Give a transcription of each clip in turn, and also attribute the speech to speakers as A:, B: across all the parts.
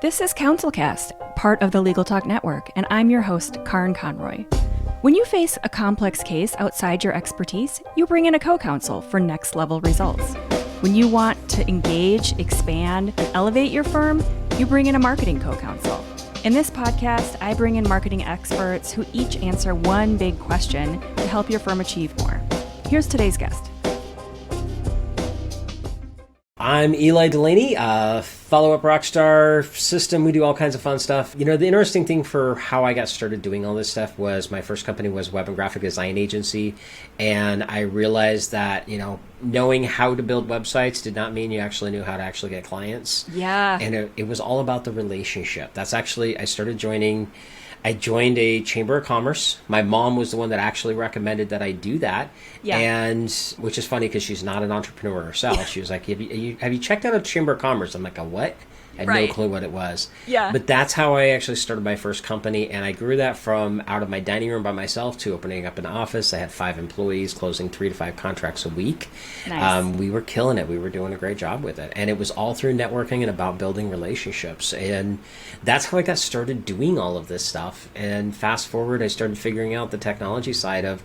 A: This is CounselCast, part of the Legal Talk Network, and I'm your host, Karin Conroy. When you face a complex case outside your expertise, you bring in a co-counsel for next-level results. When you want to engage, expand, and elevate your firm, you bring in a marketing co-counsel. In this podcast, I bring in marketing experts who each answer one big question to help your firm achieve more. Here's today's guest.
B: I'm Ely Delaney, Follow Up Rockstar System. We do all kinds of fun stuff. You know, the interesting thing for how I got started doing all this stuff was my first company was a web and graphic design agency. And I realized that, knowing how to build websites did not mean you actually knew how to actually get clients.
A: Yeah.
B: And it was all about the relationship. That's actually, I joined a chamber of commerce. My mom was the one that actually recommended that I do that.
A: Yeah.
B: And which is funny because she's not an entrepreneur herself. She was like, have you checked out a chamber of commerce? I'm like, a what? I had no clue what it was.
A: Yeah.
B: But that's how I actually started my first company. And I grew that from out of my dining room by myself to opening up an office. I had 5 employees, closing 3 to 5 contracts a week.
A: Nice.
B: We were killing it. We were doing a great job with it. And it was all through networking and about building relationships. And that's how I got started doing all of this stuff. And fast forward, I started figuring out the technology side of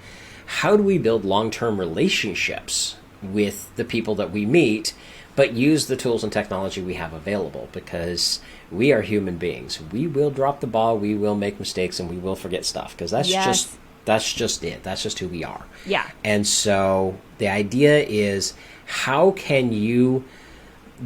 B: how do we build long-term relationships with the people that we meet, but use the tools and technology we have available, because we are human beings. We will drop the ball, we will make mistakes, and we will forget stuff, because that's just it. That's just who we are.
A: Yeah.
B: And so the idea is, how can you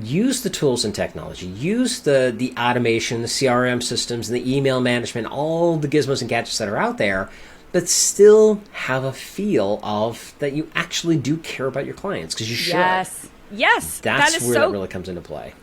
B: use the tools and technology, use the automation, the CRM systems, and the email management, all the gizmos and gadgets that are out there, but still have a feel of that you actually do care about your clients, because you should.
A: Yes.
B: That's where that really comes into play.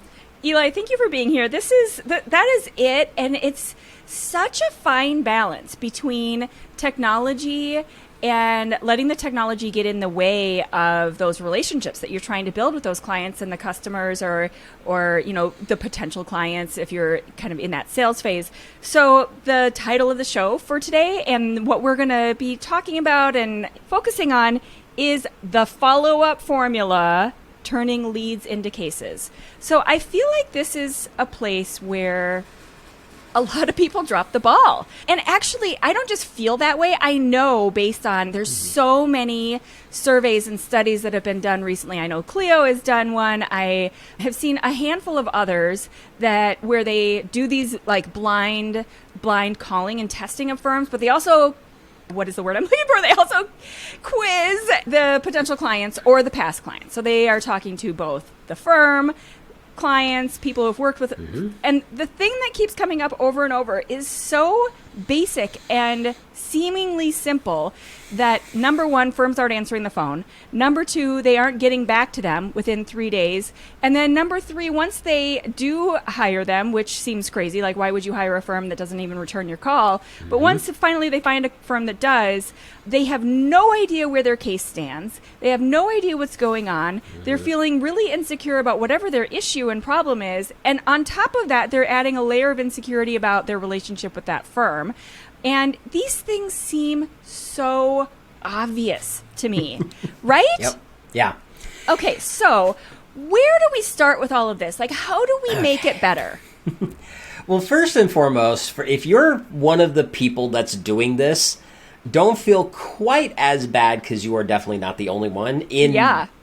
A: Eli, thank you for being here. That is it. And it's such a fine balance between technology and letting the technology get in the way of those relationships that you're trying to build with those clients and the customers or the potential clients if you're kind of in that sales phase. So the title of the show for today and what we're going to be talking about and focusing on is the follow-up formula, turning leads into cases. So I feel like this is a place where a lot of people drop the ball. And actually, I don't just feel that way. I know based on, there's so many surveys and studies that have been done recently. I know Clio has done one. I have seen a handful of others where they do these like blind calling and testing of firms, but they also, what is the word I'm looking for? They also quiz the potential clients or the past clients. So they are talking to both the firm, clients, people who've worked with, and the thing that keeps coming up over and over is so basic and seemingly simple that number one, firms aren't answering the phone. Number two, they aren't getting back to them within 3 days. And then number three, once they do hire them, which seems crazy, like why would you hire a firm that doesn't even return your call? But once finally they find a firm that does, they have no idea where their case stands. They have no idea what's going on. They're feeling really insecure about whatever their issue and problem is. And on top of that, they're adding a layer of insecurity about their relationship with that firm. And these things seem so obvious to me, right?
B: Yep. Yeah.
A: Okay, so where do we start with all of this? Like, how do we make it better?
B: Well, first and foremost, if you're one of the people that's doing this, don't feel quite as bad, because you are definitely not the only one in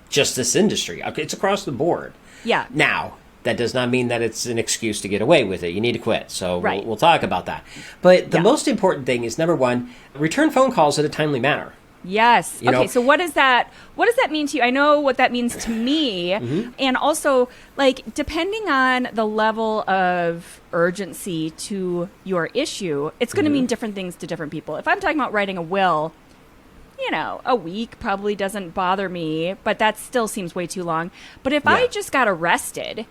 B: just this industry. Okay, it's across the board.
A: Yeah.
B: Now, that does not mean that it's an excuse to get away with it. You need to quit. So we'll talk about that. But the most important thing is, number one, return phone calls in a timely manner.
A: Yes. Okay, so what does that mean to you? I know what that means to me. And also, like, depending on the level of urgency to your issue, it's going to mean different things to different people. If I'm talking about writing a will, a week probably doesn't bother me, but that still seems way too long. But if I just got arrested,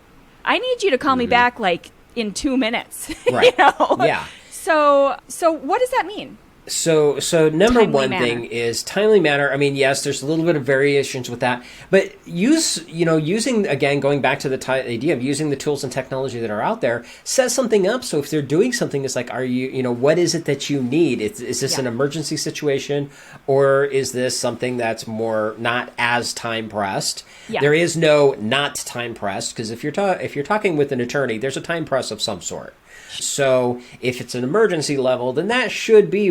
A: I need you to call me back like in 2 minutes.
B: Right.
A: Yeah.
B: So
A: what does that mean?
B: So number
A: Timely
B: one
A: manner.
B: thing is timely manner. I mean, yes, there's a little bit of variations with that, but using, again, going back to the idea of using the tools and technology that are out there, set something up. So if they're doing something, it's like, what is it that you need? Is this an emergency situation, or is this something that's more not as time pressed?
A: Yeah.
B: There is no not time pressed, because if you're talking with an attorney, there's a time press of some sort. So if it's an emergency level, then that should be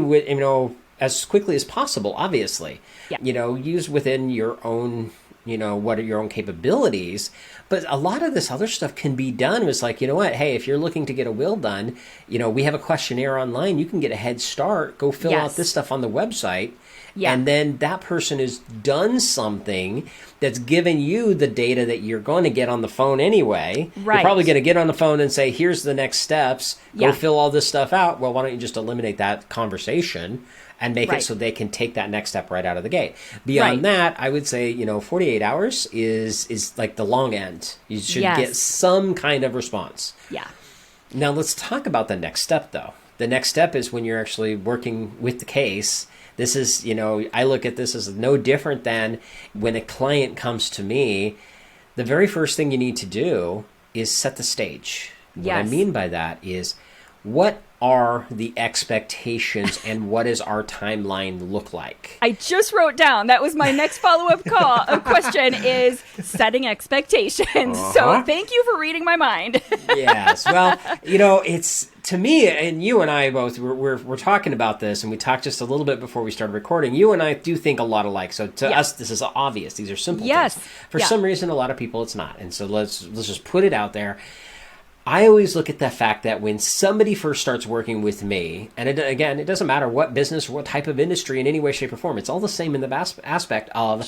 B: as quickly as possible, obviously.
A: Yeah.
B: Use within your own, what are your own capabilities. But a lot of this other stuff can be done. It's like, hey, if you're looking to get a will done, we have a questionnaire online. You can get a head start. Go fill out this stuff on the website. Yeah. And then that person has done something that's given you the data that you're going to get on the phone anyway. Right. You're probably going to get on the phone and say, here's the next steps. Go fill all this stuff out. Well, why don't you just eliminate that conversation and make it so they can take that next step right out of the gate? Beyond that, I would say, 48 hours is like the long end. You should get some kind of response.
A: Yeah.
B: Now, let's talk about the next step, though. The next step is when you're actually working with the case. This is, I look at this as no different than when a client comes to me. The very first thing you need to do is set the stage. What I mean by that is, what are the expectations and what does our timeline look like?
A: I just wrote down, that was my next follow-up question is setting expectations. So thank you for reading my mind.
B: Yes. Well, it's, to me, and you and I both, we're talking about this, and we talked just a little bit before we started recording. You and I do think a lot alike. So to us, this is obvious. These are simple things. For some reason, a lot of people, it's not. And so let's just put it out there. I always look at the fact that when somebody first starts working with me, and it doesn't matter what business or what type of industry in any way, shape, or form, it's all the same in the aspect of,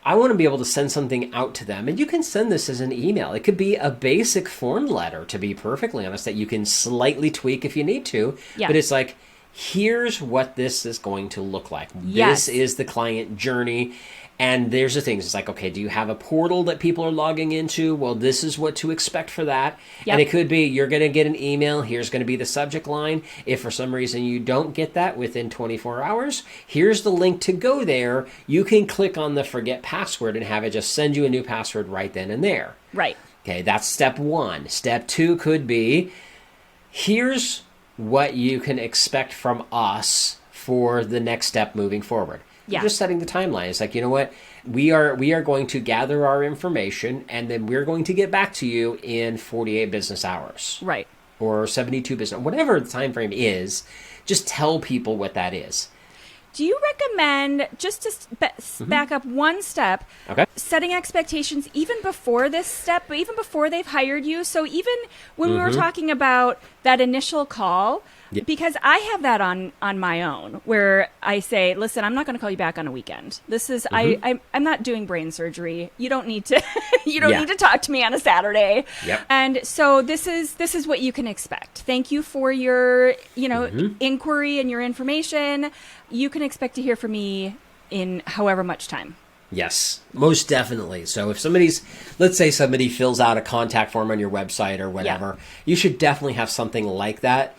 B: I want to be able to send something out to them. And you can send this as an email. It could be a basic form letter, to be perfectly honest, that you can slightly tweak if you need to. Yeah. But it's like, here's what this is going to look like. This is the client journey. And there's the things. It's like, okay, do you have a portal that people are logging into? Well, this is what to expect for that. Yep. And it could be, you're going to get an email. Here's going to be the subject line. If for some reason you don't get that within 24 hours, here's the link to go there. You can click on the forget password and have it just send you a new password right then and there. Right. Okay, that's step one. Step two could be, here's what you can expect from us for the next step moving forward. You're just setting the timeline. It's like, you know what? We are going to gather our information, and then we're going to get back to you in 48 business hours. Right. Or 72 business, whatever the time frame is, just tell people what that is.
A: Do you recommend, just to back up one step, setting expectations even before this step, but even before they've hired you? So even when we were talking about that initial call, because I have that on my own, where I say, listen, I'm not going to call you back on a weekend. This is, I'm not doing brain surgery. You don't need to, need to talk to me on a Saturday. Yep. And so this is what you can expect. Thank you for your, inquiry and your information. You can expect to hear from me in however much time.
B: Yes, most definitely. So if let's say somebody fills out a contact form on your website or whatever, you should definitely have something like that.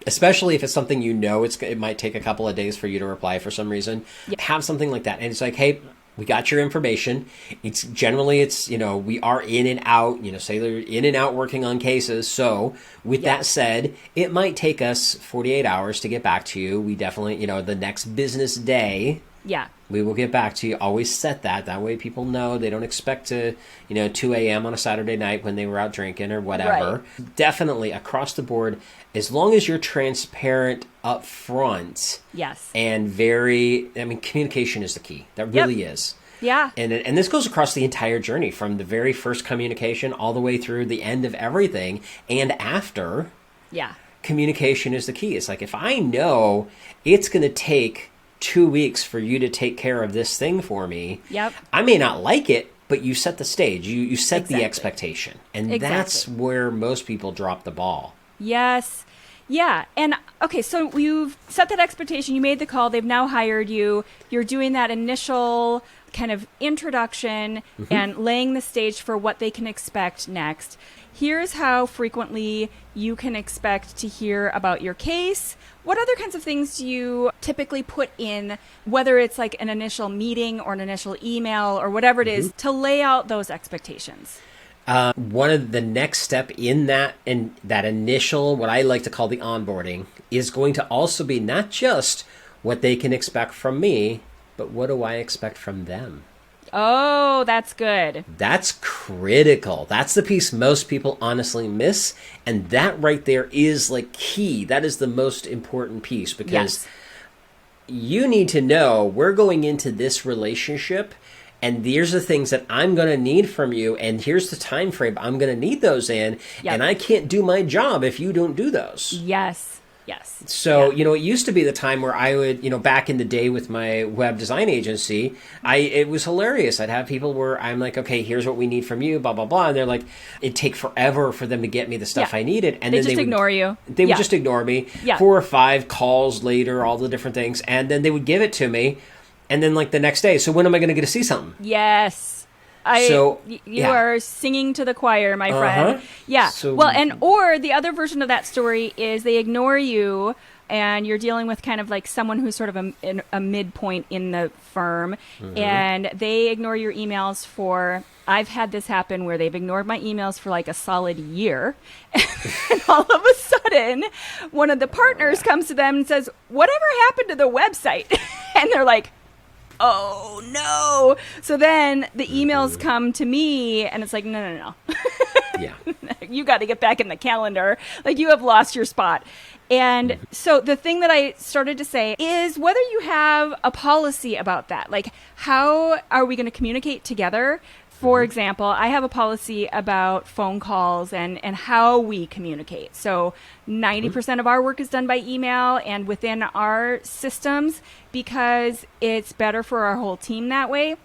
B: Especially if it's something it might take a couple of days for you to reply for some reason. Have something like that. And it's like, hey, we got your information. It's generally, we are in and out, say they're in and out working on cases. So with that said, it might take us 48 hours to get back to you. We definitely, the next business day. Yeah. We will get back to you. Always set that. That way people know they don't expect to, 2 a.m. on a Saturday night when they were out drinking or whatever. Right. Definitely across the board, as long as you're transparent up front. Yes. And communication is the key. That really is. Yeah. And this goes across the entire journey from the very first communication all the way through the end of everything and after. Yeah. Communication is the key. It's like, if I know it's going to take 2 weeks for you to take care of this thing for me. Yep. I may not like it, but you set the stage. You set the expectation. And that's where most people drop the ball. Yes. Yeah. And okay, so you've set that expectation. You made the call. They've now hired you. You're doing that initial kind of introduction and laying the stage for what they can expect next.
A: here's how frequently you can expect to hear about your case. What other kinds of things do you typically put in, whether it's like an initial meeting or an initial email or whatever it is, to lay out those expectations?
B: One of the next step in that initial, what I like to call the onboarding, is going to also be not just what they can expect from me, but what do I expect from them?
A: Oh, that's good.
B: That's critical. That's the piece most people honestly miss. And that right there is like key. That is the most important piece, because you need to know we're going into this relationship, and here's the things that I'm going to need from you, and here's the time frame I'm going to need those in, and I can't do my job if you don't do those.
A: Yes.
B: So, it used to be the time where I would, back in the day with my web design agency, it was hilarious. I'd have people where I'm like, okay, here's what we need from you, blah, blah, blah. And they're like, it'd take forever for them to get me the stuff I needed. And
A: then they would ignore you.
B: They would just ignore me. 4 or 5 calls later, all the different things. And then they would give it to me. And then like the next day, so when am I going to get to see something?
A: Yes. You are singing to the choir, my friend. Yeah. So, or the other version of that story is they ignore you, and you're dealing with kind of like someone who's sort of a midpoint in the firm, and they ignore your emails for. I've had this happen where they've ignored my emails for like a solid year, and all of a sudden, one of the partners comes to them and says, "Whatever happened to the website?" And they're like, oh no. So then the emails come to me, and it's like, no.
B: Yeah.
A: You got to get back in the calendar. Like, you have lost your spot. And so the thing that I started to say is whether you have a policy about that. Like, how are we going to communicate together? For example, I have a policy about phone calls and how we communicate. So 90% of our work is done by email and within our systems, because it's better for our whole team that way.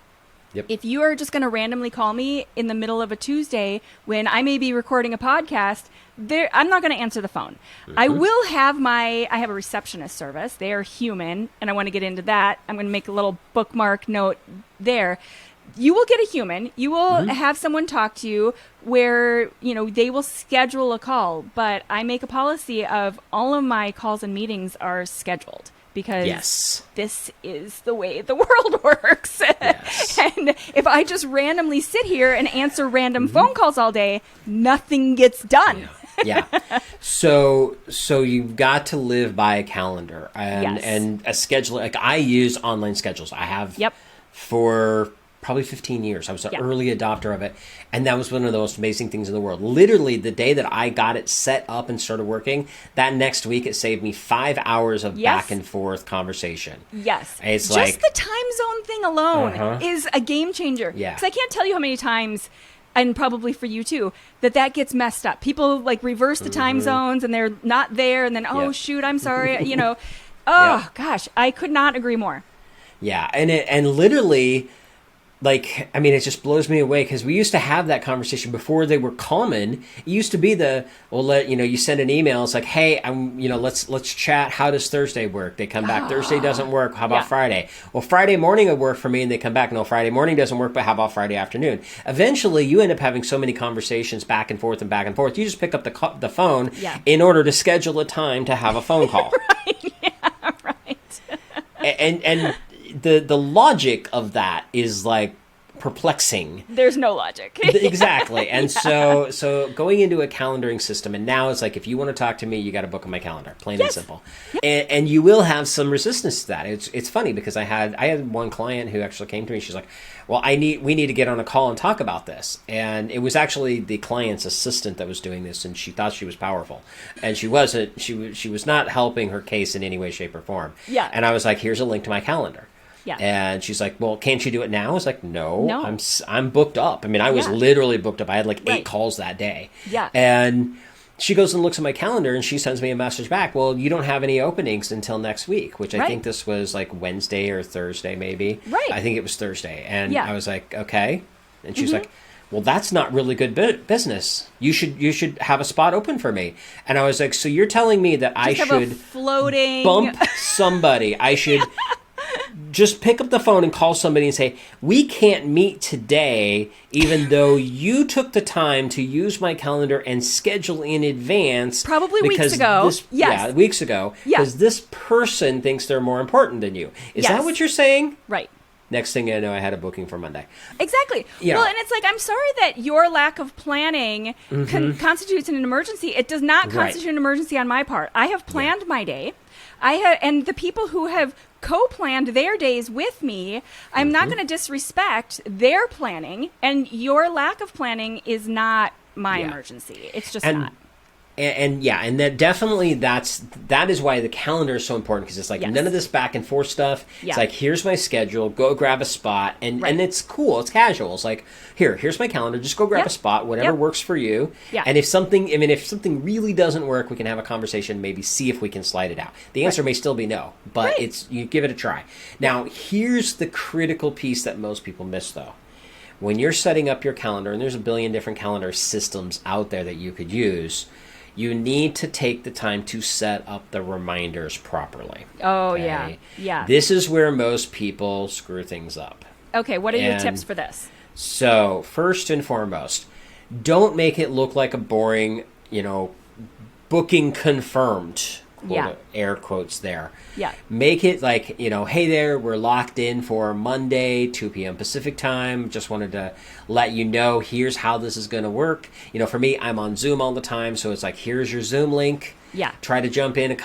B: Yep.
A: If you are just going to randomly call me in the middle of a Tuesday when I may be recording a podcast, I'm not going to answer the phone. I will have I have a receptionist service. They are human, and I want to get into that. I'm going to make a little bookmark note there. You will get a human. You will have someone talk to you where, they will schedule a call. But I make a policy of all of my calls and meetings are scheduled, because this is the way the world works. Yes. And if I just randomly sit here and answer random phone calls all day, nothing gets done.
B: Yeah. So you've got to live by a calendar and a schedule. Like, I use online schedules. I have for probably 15 years. I was an early adopter of it. And that was one of the most amazing things in the world. Literally, the day that I got it set up and started working, that next week it saved me 5 hours of back and forth conversation. Yes. It's
A: just the time zone thing alone is a game changer. Yeah. Because I can't tell you how many times, and probably for you too, that gets messed up. People like reverse the time zones, and they're not there, and then, shoot, I'm sorry. Gosh, I could not agree more. Yeah.
B: And literally, like, I mean, it just blows me away, because we used to have that conversation before they were common. It used to be you send an email. It's like, hey, let's chat. How does Thursday work? They come back. Thursday doesn't work. How about Friday? Well, Friday morning would work for me, and they come back. No, Friday morning doesn't work, but how about Friday afternoon? Eventually, you end up having so many conversations back and forth. You just pick up the phone in order to schedule a time to have a phone call.
A: Right. Yeah, right.
B: and the logic of that is like perplexing.
A: There's no logic.
B: Exactly. And so going into a calendaring system, and now it's like, if you want to talk to me, you got to book on my calendar, plain and simple. And you will have some resistance to that. It's funny, because I had one client who actually came to me. She's like, well, we need to get on a call and talk about this. And it was actually the client's assistant that was doing this, and she thought she was powerful, and she wasn't. She was not helping her case in any way, shape, or form. Yeah. And I was like, here's a link to my calendar. Yeah. And she's like, well, can't you do it now? I was like, no. I'm booked up. I mean, I was literally booked up. I had like 8 calls that day. Yeah. And she goes and looks at my calendar, and she sends me a message back. Well, you don't have any openings until next week, which I think this was like Wednesday or Thursday, maybe. Right. I think it was Thursday. And I was like, okay. And she's like, well, that's not really good business. You should have a spot open for me. And I was like, so you're telling me that I should
A: floating
B: bump somebody? I should just pick up the phone and call somebody and say, we can't meet today, even though you took the time to use my calendar and schedule in advance.
A: Probably weeks ago.
B: Yeah, weeks ago.
A: Yeah.
B: Because this person thinks they're more important than you. Is that what you're saying?
A: Right.
B: Next thing I know, I had a booking for Monday.
A: Exactly.
B: Yeah.
A: Well, and it's like, I'm sorry that your lack of planning constitutes an emergency. It does not constitute an emergency on my part. I have planned my day. And the people who have co-planned their days with me, I'm not going to disrespect their planning. And your lack of planning is not my emergency. It's just not.
B: And that definitely that is why the calendar is so important, because it's like none of this back and forth stuff.
A: Yeah.
B: It's like, here's my schedule, go grab a spot, and it's cool, it's casual. It's like, here's my calendar, just go grab a spot, whatever works for you. Yeah. And if something really doesn't work, we can have a conversation, maybe see if we can slide it out. The answer may still be no, but you give it a try. Now, here's the critical piece that most people miss, though. When you're setting up your calendar, and there's a billion different calendar systems out there that you could use, you need to take the time to set up the reminders properly.
A: Oh, okay? Yeah.
B: This is where most people screw things up.
A: Okay, what are your tips for this?
B: So, first and foremost, don't make it look like a boring, booking confirmed, air quotes there.
A: Yeah.
B: Make it like, hey there, we're locked in for Monday, 2 p.m. Pacific time. Just wanted to let you know, here's how this is going to work. For me, I'm on Zoom all the time, so it's like, here's your Zoom link.
A: Yeah.
B: Try to jump in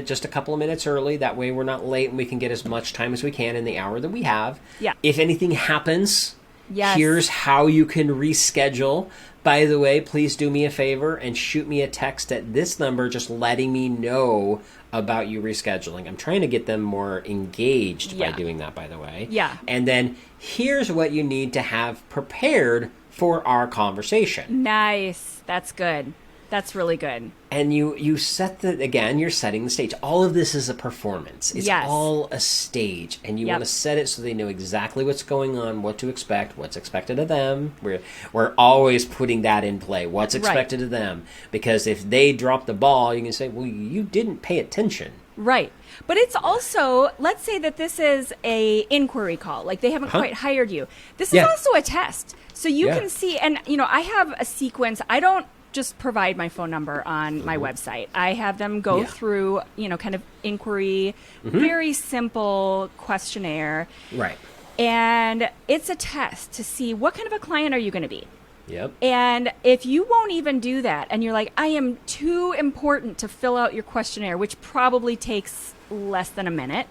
B: just a couple of minutes early. That way we're not late and we can get as much time as we can in the hour that we have.
A: Yeah.
B: If anything happens, here's how you can reschedule. By the way, please do me a favor and shoot me a text at this number just letting me know about you rescheduling. I'm trying to get them more engaged by doing that, by the way.
A: Yeah.
B: And then here's what you need to have prepared for our conversation.
A: Nice. That's good. That's really good.
B: And you set you're setting the stage. All of this is a performance. It's all a stage. And you want to set it so they know exactly what's going on, what to expect, what's expected of them. We're always putting that in play. What's expected of them. Because if they drop the ball, you can say, well, you didn't pay attention.
A: Right. But it's also, let's say that this is a inquiry call. Like they haven't quite hired you. This is also a test. So you can see, and I have a sequence. I don't just provide my phone number on my website. I have them go through, kind of inquiry, very simple questionnaire.
B: Right.
A: And it's a test to see what kind of a client are you going to be.
B: Yep.
A: And if you won't even do that and you're like, I am too important to fill out your questionnaire, which probably takes less than a minute,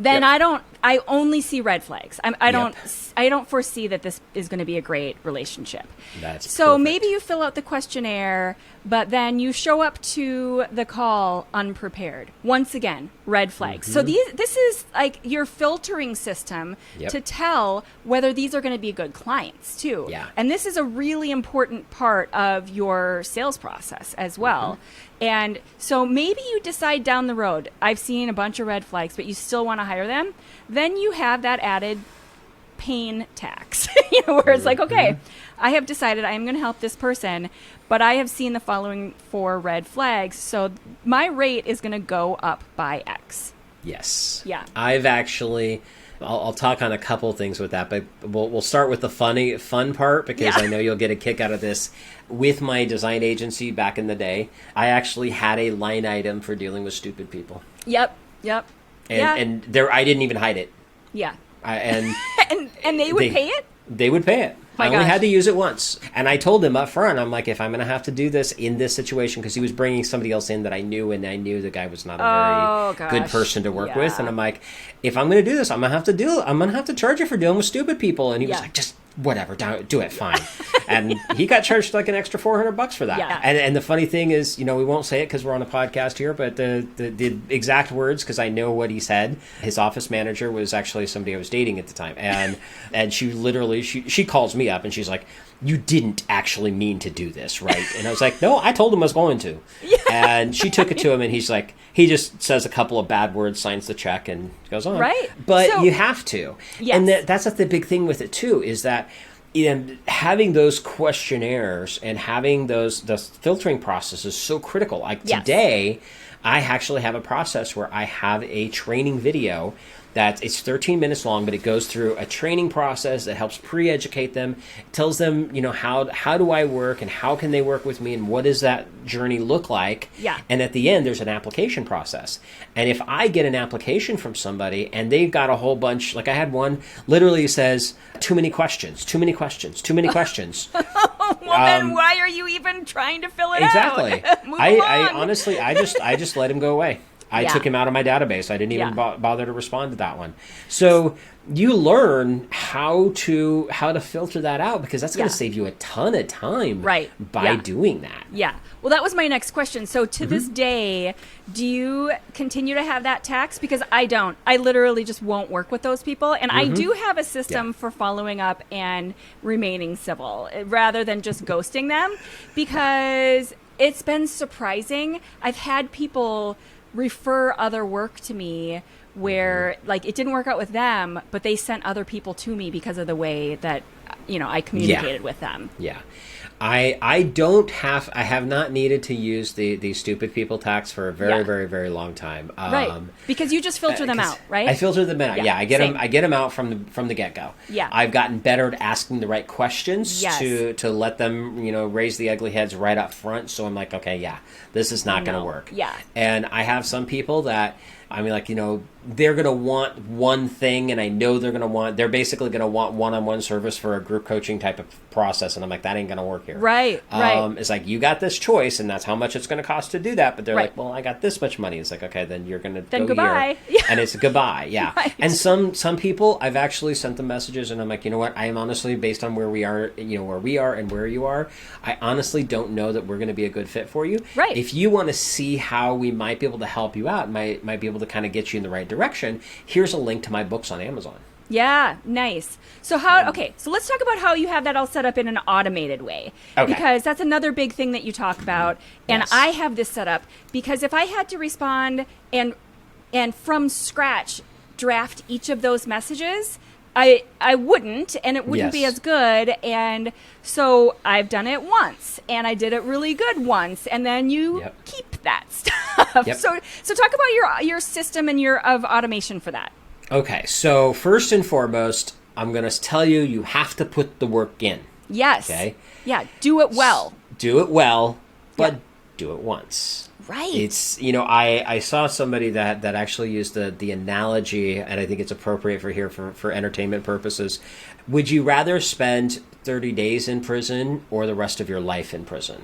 A: then I only see red flags. I don't foresee that this is going to be a great relationship.
B: That's
A: so
B: perfect.
A: Maybe you fill out the questionnaire, but then you show up to the call unprepared. Once again, red flags. So this is like your filtering system to tell whether these are going to be good clients too.
B: Yeah.
A: And this is a really important part of your sales process as well. And so maybe you decide down the road, I've seen a bunch of red flags, but you still want to hire them. Then you have that added pain tax, where it's like, okay, I have decided I am going to help this person, but I have seen the following 4 red flags. So my rate is going to go up by X.
B: Yes.
A: Yeah.
B: I've actually... I'll talk on a couple things with that, but we'll start with the fun part, because I know you'll get a kick out of this. With my design agency back in the day, I actually had a line item for dealing with stupid people.
A: Yep.
B: And there, I didn't even hide it.
A: Yeah.
B: And
A: they would pay it?
B: They would pay it. I only had to use it once. And I told him up front, I'm like, if I'm going to have to do this in this situation, because he was bringing somebody else in that I knew, and I knew the guy was not a very good person to work with. And I'm like, if I'm going to do this, I'm going to have to do it. I'm going to have to charge you for dealing with stupid people. And he was like, just whatever, do it, fine. And he got charged like an extra $400 for that.
A: Yeah.
B: And the funny thing is, we won't say it because we're on a podcast here, but the exact words, because I know what he said, his office manager was actually somebody I was dating at the time. And she literally, she calls me up and she's like, you didn't actually mean to do this, right? And I was like, no, I told him I was going to. Yeah. And she took it to him, and he's like, he just says a couple of bad words, signs the check, and goes on.
A: Right.
B: But you have to. Yes. And that's the big thing with it, too, is that having those questionnaires and having the filtering process is so critical. Like today, I actually have a process where I have a training video It's 13 minutes long, but it goes through a training process that helps pre-educate them, tells them, how do I work and how can they work with me and what does that journey look like?
A: Yeah.
B: And at the end, there's an application process. And if I get an application from somebody and they've got a whole bunch, like I had one literally says, too many questions, too many questions, too many questions.
A: Well, then why are you even trying to fill it
B: exactly.
A: out? Move
B: I
A: along.
B: honestly, I just let him go away. I took him out of my database. I didn't even
A: Yeah.
B: bother to respond to that one. So you learn how to filter that out because that's going to save you a ton of time by doing that.
A: Yeah. Well, that was my next question. So to this day, do you continue to have that tax? Because I don't. I literally just won't work with those people. And I do have a system for following up and remaining civil rather than just ghosting them because it's been surprising. I've had people refer other work to me where like it didn't work out with them, but they sent other people to me because of the way that I communicated with them.
B: Yeah. I have not needed to use the stupid people tax for a very, very, very long time.
A: Right. Because you just filter them out, right?
B: I filter them out. Yeah, I get
A: same.
B: them. I get them out from the get go.
A: Yeah.
B: I've gotten better at asking the right questions
A: Yes.
B: to let them raise the ugly heads right up front. So I'm like, okay, yeah, this is not going to work.
A: Yeah.
B: And I have some people that they're going to want one thing, and I know they're basically going to want one-on-one service for a group coaching type of process, and I'm like, that ain't going to work here.
A: Right.
B: It's like, you got this choice, and that's how much it's going to cost to do that, but they're like, well, I got this much money. It's like, okay, then you're going to go
A: goodbye.
B: here. And it's goodbye, yeah.
A: Right.
B: And some people, I've actually sent them messages, and I'm like, you know what, I am honestly, based on where we are and where you are, I honestly don't know that we're going to be a good fit for you.
A: Right.
B: If you want to see how we might be able to help you out, might be able to kind of get you in the right direction, here's a link to my books on Amazon.
A: Yeah, nice. So so let's talk about how you have that all set up in an automated way.
B: Okay.
A: Because that's another big thing that you talk about. And
B: Yes.
A: I have this set up because if I had to respond and from scratch draft each of those messages, I wouldn't, and it wouldn't be
B: Yes.
A: as good. And so I've done it once, and I did it really good once, and then you keep that stuff.
B: Yep.
A: So talk about your system and of automation for that.
B: Okay, so first and foremost, I'm going to tell you have to put the work in.
A: Yes.
B: Okay?
A: Yeah, do it well.
B: Do it well, but
A: Yeah.
B: do it once.
A: Right.
B: It's, I saw somebody that actually used the analogy, and I think it's appropriate for entertainment purposes. Would you rather spend 30 days in prison or the rest of your life in prison?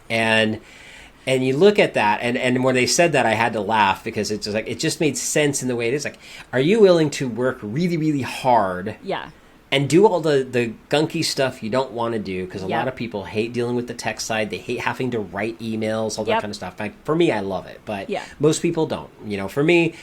B: And you look at that, and when they said that, I had to laugh because it's just like, it just made sense in the way it is. Like, are you willing to work really, really hard?
A: Yeah.
B: And do all the gunky stuff you don't want to do, because a
A: Yep.
B: lot of people hate dealing with the tech side. They hate having to write emails, all that
A: Yep.
B: kind of stuff. For me, I love it, but
A: Yeah.
B: most people don't. For me,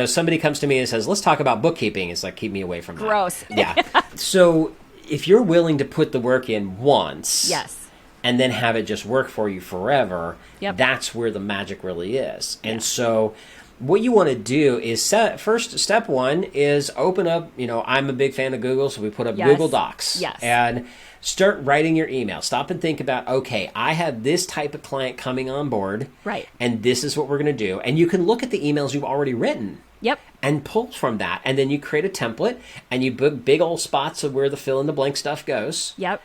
B: somebody comes to me and says, let's talk about bookkeeping. It's like, keep me away from that.
A: Gross.
B: Yeah. So if you're willing to put the work in once,
A: Yes.
B: and then have it just work for you forever,
A: Yep.
B: that's where the magic really is. And so what you want to do is step one is open up, I'm a big fan of Google, so we put up
A: Yes.
B: Google Docs.
A: Yes.
B: And start writing your email. Stop and think about, okay, I have this type of client coming on board.
A: Right.
B: And this is what we're going to do. And you can look at the emails you've already written.
A: Yep.
B: And pull from that. And then you create a template, and you book big old spots of where the fill in the blank stuff goes.
A: Yep.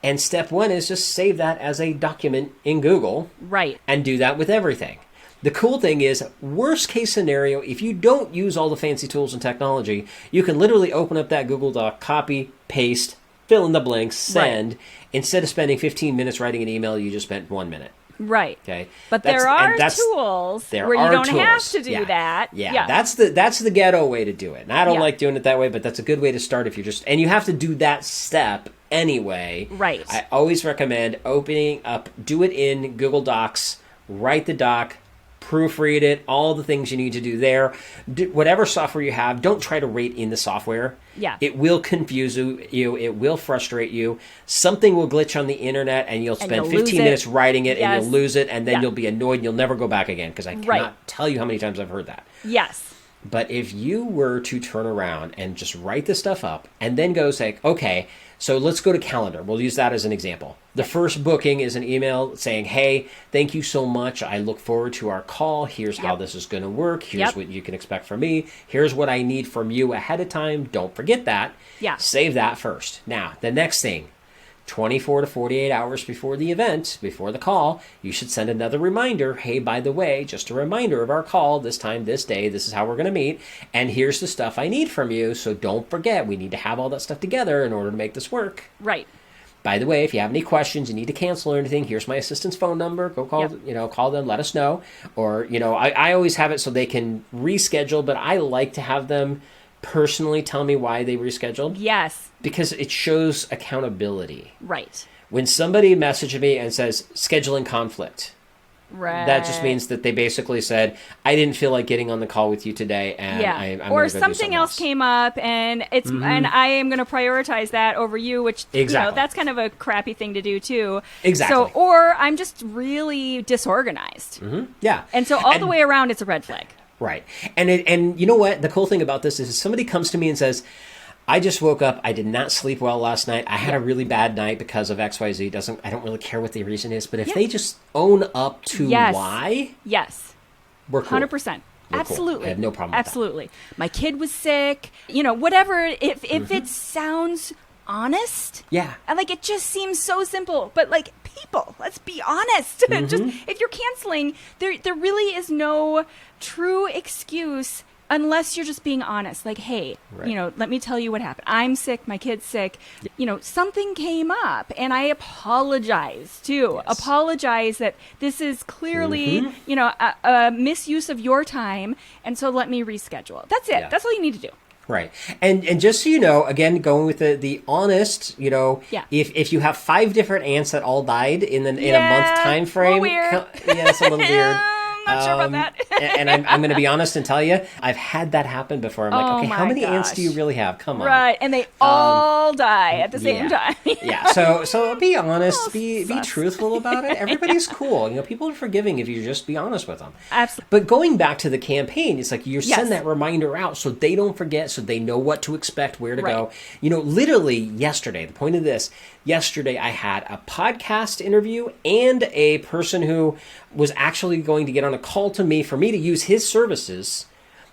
B: And step one is just save that as a document in Google.
A: Right.
B: And do that with everything. The cool thing is, worst case scenario, if you don't use all the fancy tools and technology, you can literally open up that Google Doc, copy, paste, fill in the blanks, send. Right. Instead of spending 15 minutes writing an email, you just spent 1 minute.
A: Right.
B: Okay.
A: But there are tools where you don't have to do that.
B: Yeah. That's the ghetto way to do it. And I don't like doing it that way, but that's a good way to start if you're just, and you have to do that step anyway.
A: Right.
B: I always recommend opening up, do it in Google Docs, write the doc, proofread it, all the things you need to do there. Whatever software you have, don't try to rate in the software.
A: Yeah.
B: It will confuse you. It will frustrate you. Something will glitch on the internet, and you'll spend 15 minutes writing it, and you'll lose it, and then you'll be annoyed, and you'll never go back again, because I cannot tell you how many times I've heard that.
A: Yes.
B: But if you were to turn around and just write this stuff up, and then go say, okay, So let's go to calendar. We'll use that as an example. The first booking is an email saying, hey, thank you so much. I look forward to our call. Here's how this is going to work. Here's what you can expect from me. Here's what I need from you ahead of time. Don't forget that.
A: Yeah.
B: Save that first. Now, the next thing, 24 to 48 hours before the event, before the call, you should send another reminder. Hey, by the way, just a reminder of our call this time, this day, this is how we're going to meet. And here's the stuff I need from you. So don't forget, we need to have all that stuff together in order to make this work.
A: Right.
B: By the way, if you have any questions, you need to cancel or anything, here's my assistant's phone number. Go call, call them, let us know. Or, I always have it so they can reschedule, but I like to have them personally tell me why they rescheduled.
A: Yes.
B: Because it shows accountability.
A: Right.
B: When somebody messages me and says scheduling conflict,
A: right,
B: that just means that they basically said, I didn't feel like getting on the call with you today, and I'm
A: or
B: gonna go do
A: something else came up, and and I am going to prioritize that over you, which that's kind of a crappy thing to do too.
B: Exactly.
A: So, or I'm just really disorganized.
B: Yeah.
A: And so all the way around, it's a red flag.
B: Right. And you know what? The cool thing about this is if somebody comes to me and says, I just woke up, I did not sleep well last night, I had a really bad night because of XYZ, I don't really care what the reason is, but if they just own up to why, we're cool.
A: 100%. Absolutely.
B: Cool. I have no problem with
A: Absolutely. My kid was sick, whatever, if it sounds honest.
B: Yeah.
A: And it just seems so simple, but people, let's be honest. Just if you're canceling, there really is no true excuse unless you're just being honest. Hey, let me tell you what happened. I'm sick, my kid's sick. Something came up and I apologize too. Yes. Apologize that this is clearly, a misuse of your time, and so let me reschedule. That's it. Yeah. That's all you need to do.
B: Right. And just so you know, again, going with the honest, if you have 5 different ants that all died in a month time frame, it's a little weird.
A: I'm not sure about that.
B: And I'm going to be honest and tell you, I've had that happen before. I'm like, okay, how many ants do you really have? Come on.
A: Right. And they all die at the same time.
B: Yeah. So be honest, be truthful about it. Everybody's cool. People are forgiving if you just be honest with them.
A: Absolutely.
B: But going back to the campaign, it's you send that reminder out so they don't forget, so they know what to expect, where to go. Literally yesterday, the point of this, yesterday I had a podcast interview and a person who was actually going to get on a call to me for me to use his services.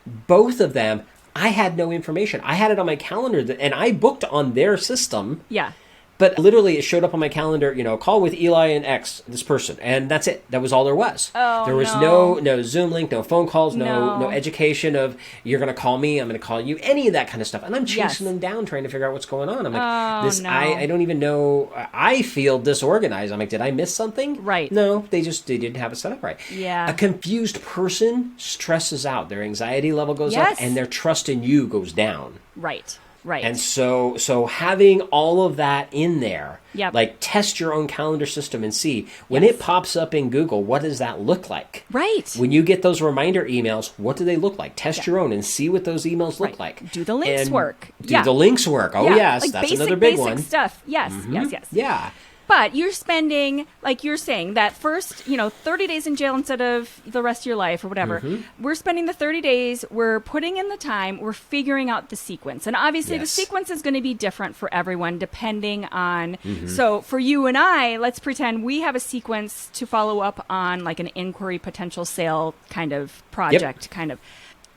B: Both of them, I had no information. I had it on my calendar and I booked on their system.
A: Yeah.
B: But literally it showed up on my calendar, call with Eli and X, this person. And that's it. That was all there was.
A: Oh,
B: there was no Zoom link, no phone calls, no education of you're going to call me, I'm going to call you, any of that kind of stuff. And I'm chasing them down trying to figure out what's going on. I'm like, I don't even know. I feel disorganized. I'm like, did I miss something?
A: Right.
B: No, they didn't have it set up right.
A: Yeah.
B: A confused person stresses out. Their anxiety level goes up and their trust in you goes down.
A: Right. Right.
B: And so having all of that in there, test your own calendar system and see when it pops up in Google, what does that look like?
A: Right.
B: When you get those reminder emails, what do they look like? Test your own and see what those emails look like.
A: Do the links work?
B: Do the links work? Oh, yes. That's another big one.
A: Basic stuff. Yes, yes.
B: Yeah.
A: But you're spending, like you're saying, that first, 30 days in jail instead of the rest of your life or whatever. We're spending the 30 days, we're putting in the time, we're figuring out the sequence. And obviously the sequence is going to be different for everyone depending on, so for you and I, let's pretend we have a sequence to follow up on like an inquiry potential sale kind of project kind of.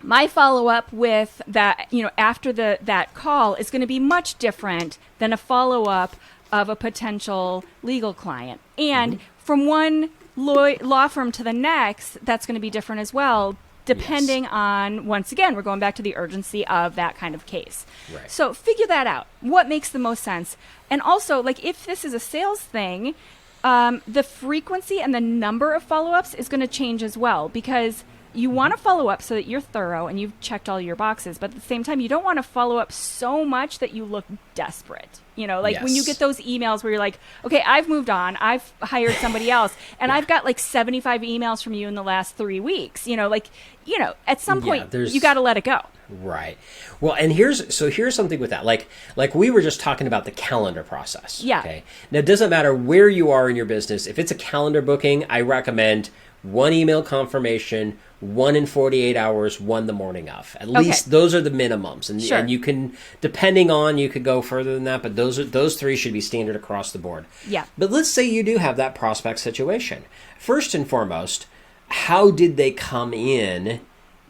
A: My follow-up with that, after that call is going to be much different than a follow-up of a potential legal client. And from one law firm to the next, that's going to be different as well, depending on, once again, we're going back to the urgency of that kind of case.
B: Right.
A: So figure that out. What makes the most sense? And also, if this is a sales thing, the frequency and the number of follow-ups is going to change as well, because you want to follow up so that you're thorough and you've checked all your boxes, but at the same time, you don't want to follow up so much that you look desperate. When you get those emails where you're like, okay, I've moved on, I've hired somebody else, and I've got 75 emails from you in the last 3 weeks. At some point, you got to let it go.
B: Right. Well, and here's something with that. Like we were just talking about the calendar process.
A: Yeah.
B: Okay. Now, it doesn't matter where you are in your business. If it's a calendar booking, I recommend one email confirmation, one in 48 hours, one the morning of. At least those are the minimums. And,
A: Sure.
B: and you can, depending on, you could go further than that, but those three should be standard across the board.
A: Yeah.
B: But let's say you do have that prospect situation. First and foremost, how did they come in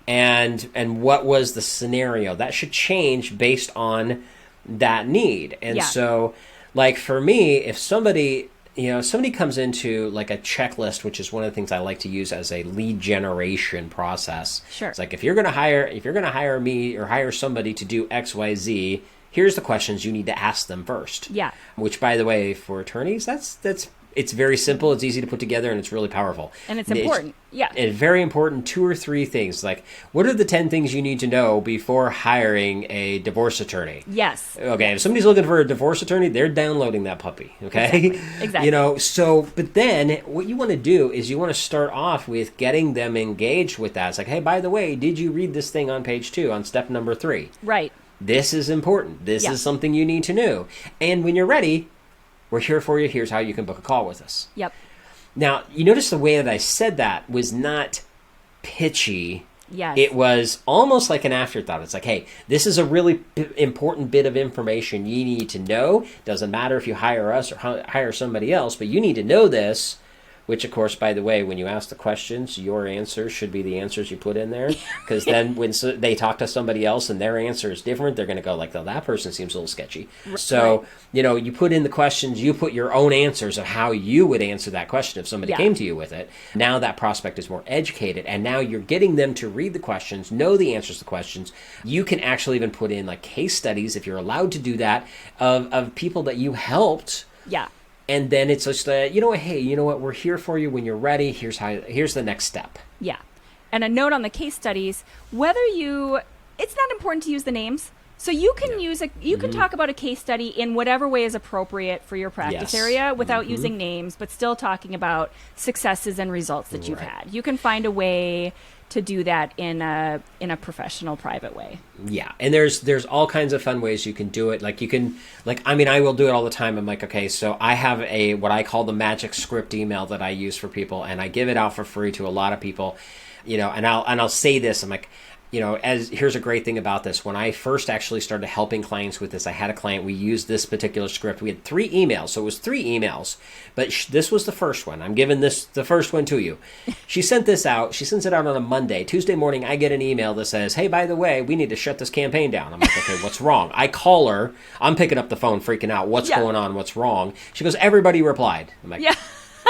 B: and what was the scenario? That should change based on that need. And so, like for me, if somebody comes into like a checklist, which is one of the things I like to use as a lead generation process.
A: Sure.
B: It's like if you're going to hire me or hire somebody to do XYZ, here's the questions you need to ask them first.
A: Yeah.
B: Which, by the way, for attorneys, it's very simple, it's easy to put together, and it's really powerful.
A: And it's important.
B: It's very important. 2 or 3 things. Like, what are the 10 things you need to know before hiring a divorce attorney?
A: Yes.
B: Okay, if somebody's looking for a divorce attorney, they're downloading that puppy, okay?
A: Exactly.
B: But then what you want to do is you want to start off with getting them engaged with that. It's like, hey, by the way, did you read this thing on page 2 on step number 3?
A: Right.
B: This is important. This is something you need to know. And when you're ready, we're here for you. Here's how you can book a call with us.
A: Yep.
B: Now, you notice the way that I said that was not pitchy.
A: Yes.
B: It was almost like an afterthought. It's like, hey, this is a really important bit of information you need to know. Doesn't matter if you hire us or hire somebody else, but you need to know this. Which, of course, by the way, when you ask the questions, your answers should be the answers you put in there. Because then when they talk to somebody else and their answer is different, they're going to go like, oh, that person seems a little sketchy. So, you put in the questions, you put your own answers of how you would answer that question if somebody came to you with it. Now that prospect is more educated. And now you're getting them to read the questions, know the answers to the questions. You can actually even put in like case studies, if you're allowed to do that, of people that you helped.
A: Yeah.
B: And then it's just, hey, you know what? We're here for you when you're ready. Here's the next step.
A: Yeah. And a note on the case studies, it's not important to use the names. So you can can talk about a case study in whatever way is appropriate for your practice area without using names, but still talking about successes and results that you've had. You can find a way to do that in a professional, private way.
B: Yeah, and there's all kinds of fun ways you can do it. I will do it all the time. I'm like, okay, so I have what I call the magic script email that I use for people, and I give it out for free to a lot of people. And I'll say this. I'm like, here's a great thing about this. When I first actually started helping clients with this, I had a client, we used this particular script. We had 3 emails, so it was 3 emails, but this was the first one. I'm giving the first one to you. She sent this out. She sends it out on a Monday. Tuesday morning, I get an email that says, hey, by the way, we need to shut this campaign down. I'm like, okay, what's wrong? I call her. I'm picking up the phone, freaking out. What's going on? What's wrong? She goes, everybody replied. I'm like,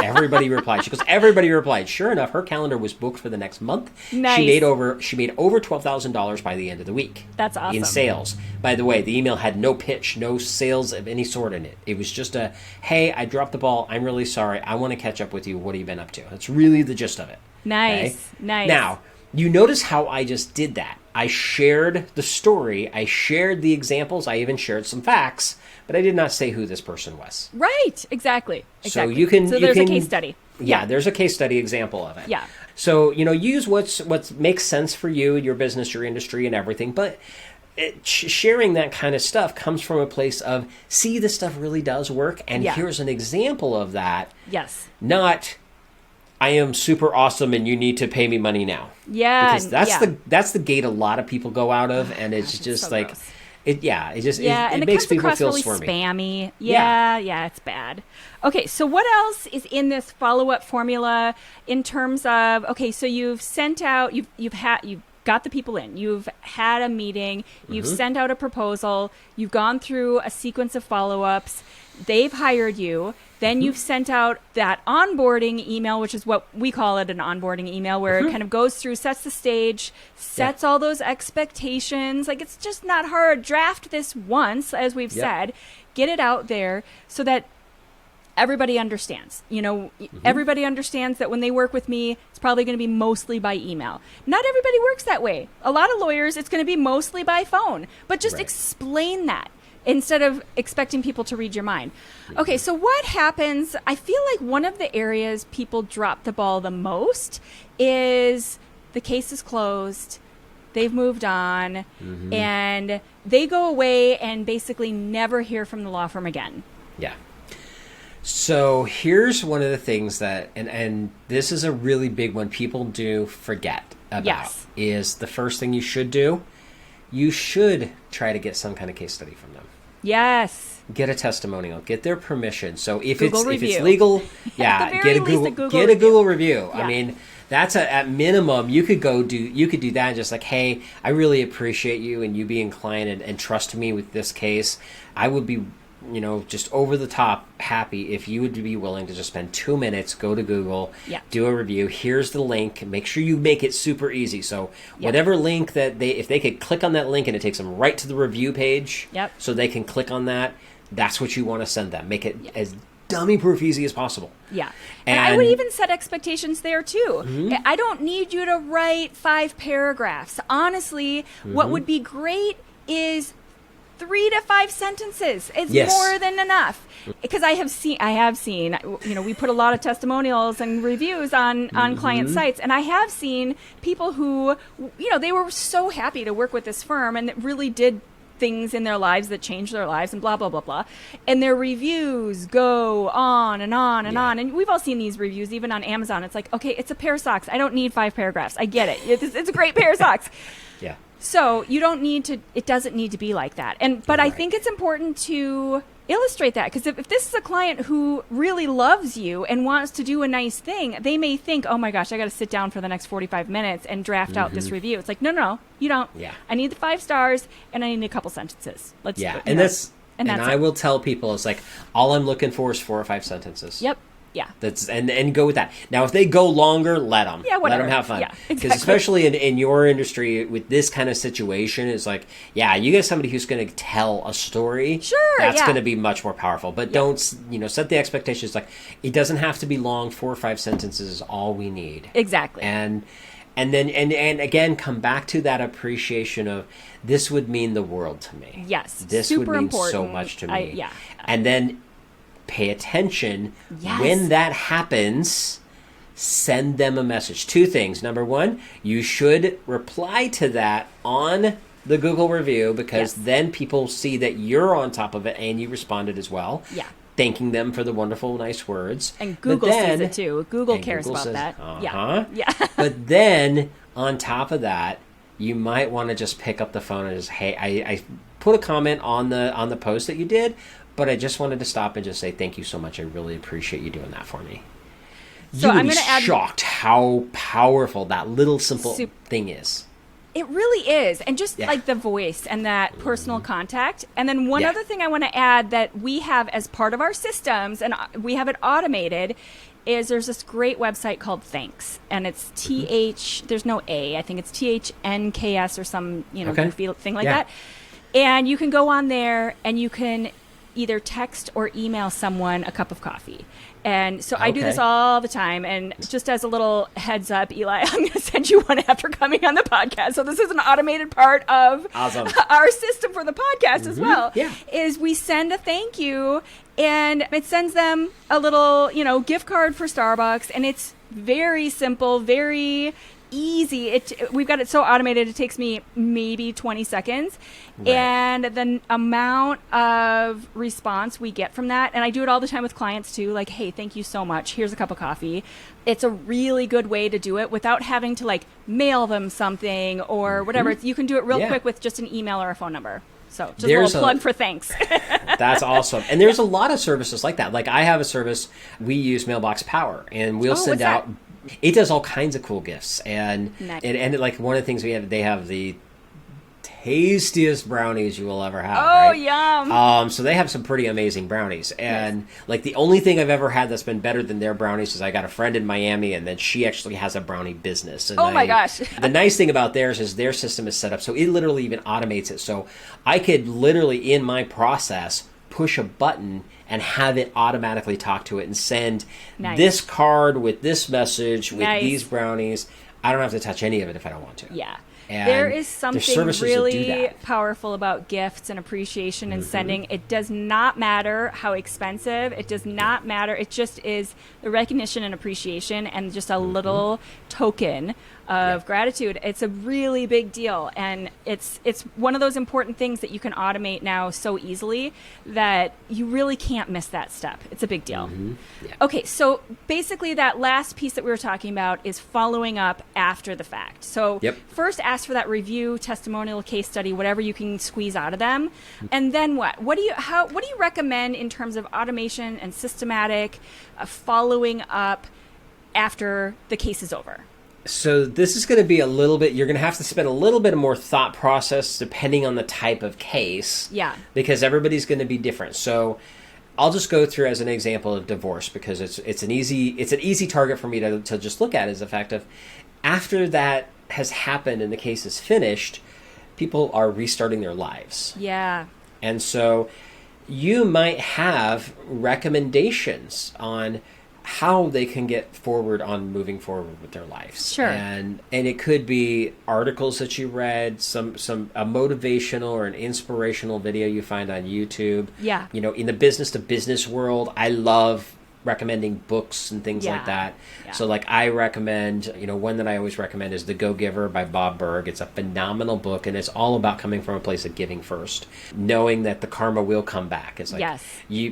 B: everybody replied. She goes, everybody replied. Sure enough, her calendar was booked for the next month.
A: Nice.
B: She made over $12,000 by the end of the week.
A: That's awesome.
B: In sales. By the way, the email had no pitch, no sales of any sort in it. It was just hey, I dropped the ball. I'm really sorry. I want to catch up with you. What have you been up to? That's really the gist of it.
A: Nice.
B: Okay?
A: Nice.
B: Now, you notice how I just did that. I shared the story. I shared the examples. I even shared some facts, but I did not say who this person was.
A: Right. Exactly.
B: So there's
A: a case study.
B: Yeah, there's a case study example of it.
A: Yeah.
B: So, use what makes sense for you, your business, your industry, and everything. But sharing that kind of stuff comes from a place of, see, this stuff really does work. And here's an example of that.
A: Yes.
B: Not, I am super awesome and you need to pay me money now.
A: Yeah.
B: Because that's the gate a lot of people go out of. And it's just
A: so
B: like...
A: gross.
B: It
A: and it
B: makes
A: comes
B: people
A: across
B: feel
A: really
B: squirmy.
A: spammy. Yeah, it's bad. Okay, so what else is in this follow-up formula in terms of, so you've sent out, you've got the people in, you've had a meeting, you've sent out a proposal, you've gone through a sequence of follow-ups, they've hired you, then you've sent out that onboarding email, which is what we call it, an onboarding email, where it kind of goes through, sets the stage, sets all those expectations. Like, it's just not hard. Draft this once, as we've said, get it out there so that everybody understands. Everybody understands that when they work with me, it's probably going to be mostly by email. Not everybody works that way. A lot of lawyers, it's going to be mostly by phone. But just explain that instead of expecting people to read your mind. Okay, so what happens? I feel like one of the areas people drop the ball the most is the case is closed, they've moved on, and they go away and basically never hear from the law firm again.
B: Yeah. So here's one of the things that, and this is a really big one people do forget about,
A: Yes.
B: is the first thing you should do. You should try to get some kind of case study from them.
A: Yes.
B: Get a testimonial. Get their permission. So if
A: Google
B: it's
A: review.
B: legal,
A: At the
B: get
A: very
B: a
A: least,
B: Google
A: a Google review.
B: review.
A: Yeah.
B: I mean, that's at minimum. You could do that and just like, hey, I really appreciate you and you being client and trusting me with this case. I would be, just over the top happy if you would be willing to just spend 2 minutes, go to Google, do a review. Here's the link. Make sure you make it super easy. So whatever link that if they could click on that link and it takes them right to the review page, so they can click on that, that's what you want to send them. Make it as dummy-proof easy as possible.
A: Yeah. And I would even set expectations there, too.
B: Mm-hmm.
A: I don't need you to write 5 paragraphs. Honestly, what would be great is 3 to 5 sentences. It's more than enough. Because I have seen, we put a lot of testimonials and reviews on client sites, and I have seen people who, they were so happy to work with this firm, and it really did things in their lives that changed their lives and blah, blah, blah, blah. And their reviews go on and on and on. And we've all seen these reviews, even on Amazon. It's like, okay, it's a pair of socks. I don't need 5 paragraphs. I get it. It's a great pair of socks.
B: Yeah.
A: So you don't need to, it doesn't need to be like that. But I think it's important to illustrate that, because if this is a client who really loves you and wants to do a nice thing, they may think, oh my gosh, I got to sit down for the next 45 minutes and draft out this review. It's like, no, you don't.
B: Yeah.
A: I need the 5 stars and I need a couple sentences.
B: And I will tell people, it's like, all I'm looking for is 4 or 5 sentences.
A: Yep. Yeah.
B: That's and go with that. Now, if they go longer, let them.
A: Yeah, whatever.
B: Let them have fun.
A: Yeah,
B: Because especially in your industry with this kind of situation, it's like, you get somebody who's going to tell a story.
A: Sure.
B: That's going to be much more powerful. But don't, set the expectations. Like, it doesn't have to be long. 4 or 5 sentences is all we need.
A: Exactly.
B: And then again, come back to that appreciation of, this would mean the world to me.
A: Yes.
B: This
A: super
B: would mean
A: important.
B: so much to me.
A: Yeah.
B: And then pay attention. When that happens, send them a message. 2 things. Number 1, you should reply to that on the Google review, because then people see that you're on top of it and you responded as well.
A: Yeah.
B: Thanking them for the wonderful, nice words.
A: And Google sees it too. Google cares about that. Yeah.
B: But then on top of that, you might want to just pick up the phone and just, hey, I put a comment on the post that you did, but I just wanted to stop and just say thank you so much. I really appreciate you doing that for me.
A: So
B: you would
A: I'm
B: be
A: going to add
B: shocked how powerful that little simple thing is.
A: It really is. And just like the voice and that personal contact. And then one other thing I want to add that we have as part of our systems, and we have it automated, is there's this great website called Thanks. And it's there's no A. I think it's THNKS or some, goofy thing like that. And you can go on there and you can either text or email someone a cup of coffee. And so I do this all the time. And just as a little heads up, Eli, I'm going to send you one after coming on the podcast. So this is an automated part of our system for the podcast as well. Yeah. Is we send a thank you, and it sends them a little, gift card for Starbucks. And it's very simple, very easy. We've got it so automated, it takes me maybe 20 seconds. Right. And the amount of response we get from that, and I do it all the time with clients too, like, hey, thank you so much. Here's a cup of coffee. It's a really good way to do it without having to mail them something or whatever. You can do it real quick with just an email or a phone number. So just a little plug for Thanks.
B: That's awesome. And there's a lot of services like that. Like, I have a service, we use Mailbox Power, and we'll send out... It does all kinds of cool gifts, and like one of the things they have the tastiest brownies you will ever have.
A: Oh, yum!
B: So they have some pretty amazing brownies, and like the only thing I've ever had that's been better than their brownies is I got a friend in Miami, and then she actually has a brownie business. And
A: my gosh!
B: The nice thing about theirs is their system is set up so it literally even automates it. So I could literally in my process push a button and have it automatically talk to it and send this card with this message with these brownies. I don't have to touch any of it if I don't want to.
A: Yeah.
B: And
A: there is
B: there's
A: something
B: services that do
A: really
B: that.
A: powerful about gifts and appreciation and sending. It does not matter how expensive. It does not matter. It just is the recognition and appreciation and just a little token of gratitude. It's a really big deal, and it's one of those important things that you can automate now so easily that you really can't miss that step. It's a big deal.
B: Yeah.
A: Okay, so basically that last piece that we were talking about is following up after the fact. So first ask for that review, testimonial, case study, whatever you can squeeze out of them. And then what? What do you recommend in terms of automation and systematic following up after the case is over?
B: So this is going to be a little bit, you're going to have to spend a little bit more thought process depending on the type of case.
A: Yeah.
B: Because everybody's going to be different. So I'll just go through as an example of divorce, because it's an easy target for me to just look at, as the fact of after that has happened and the case is finished, people are restarting their lives.
A: Yeah.
B: And so you might have recommendations on how they can get forward on moving forward with their lives.
A: Sure.
B: And it could be articles that you read, a motivational or an inspirational video you find on YouTube.
A: Yeah.
B: You know, in the business to business world, I love recommending books and things like that.
A: Yeah.
B: So like I recommend, one that I always recommend is The Go-Giver by Bob Burg. It's a phenomenal book, and it's all about coming from a place of giving first, knowing that the karma will come back. It's like